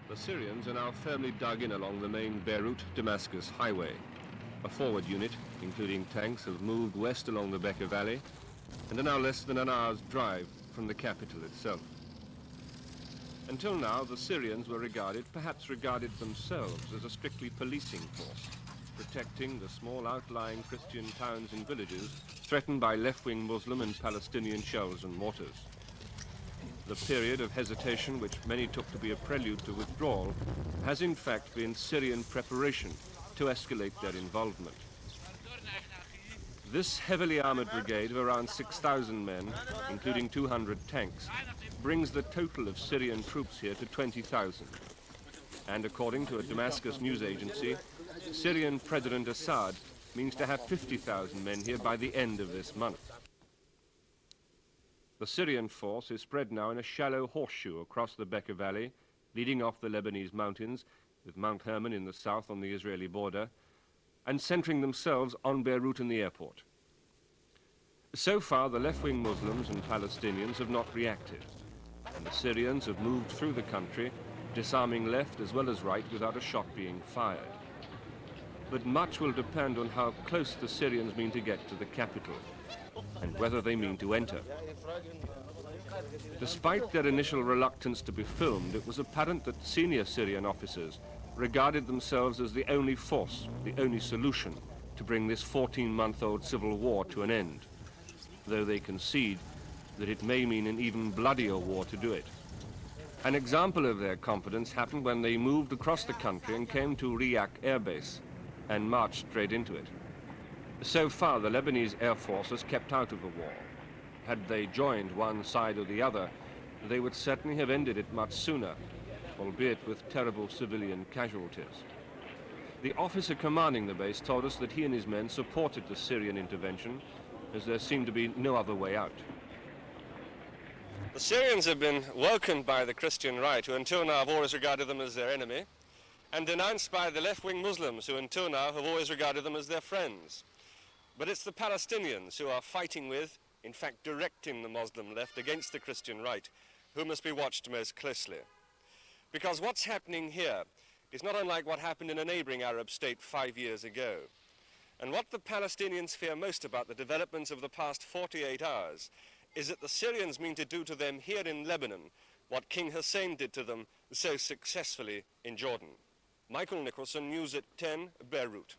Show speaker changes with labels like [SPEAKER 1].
[SPEAKER 1] The Syrians are now firmly dug in along the main Beirut-Damascus highway. A forward unit, including tanks, have moved west along the Bekaa Valley and are now less than an hour's drive from the capital itself. Until now, the Syrians were perhaps regarded themselves as a strictly policing force, protecting the small outlying Christian towns and villages threatened by left-wing Muslim and Palestinian shells and mortars. The period of hesitation, which many took to be a prelude to withdrawal, has in fact been Syrian preparation to escalate their involvement. This heavily armored brigade of around 6,000 men, including 200 tanks, brings the total of Syrian troops here to 20,000. And according to a Damascus news agency, Syrian President Assad means to have 50,000 men here by the end of this month. The Syrian force is spread now in a shallow horseshoe across the Bekaa Valley, leading off the Lebanese mountains, with Mount Hermon in the south on the Israeli border, and centering themselves on Beirut and the airport. So far, the left-wing Muslims and Palestinians have not reacted, and the Syrians have moved through the country, disarming left as well as right without a shot being fired. But much will depend on how close the Syrians mean to get to the capital, and whether they mean to enter. Despite their initial reluctance to be filmed, it was apparent that senior Syrian officers regarded themselves as the only force, the only solution to bring this 14-month-old civil war to an end, though they concede that it may mean an even bloodier war to do it. An example of their confidence happened when they moved across the country and came to Riyak Air Base and marched straight into it. So far, the Lebanese Air Force has kept out of the war. Had they joined one side or the other, they would certainly have ended it much sooner, albeit with terrible civilian casualties. The officer commanding the base told us that he and his men supported the Syrian intervention, as there seemed to be no other way out. The Syrians have been welcomed by the Christian right, who until now have always regarded them as their enemy, and denounced by the left-wing Muslims, who until now have always regarded them as their friends. But it's the Palestinians who are fighting with, in fact directing the Muslim left against the Christian right, who must be watched most closely. Because what's happening here is not unlike what happened in a neighboring Arab state 5 years ago. And what the Palestinians fear most about the developments of the past 48 hours is that the Syrians mean to do to them here in Lebanon what King Hussein did to them so successfully in Jordan. Michael Nicholson, News at 10, Beirut.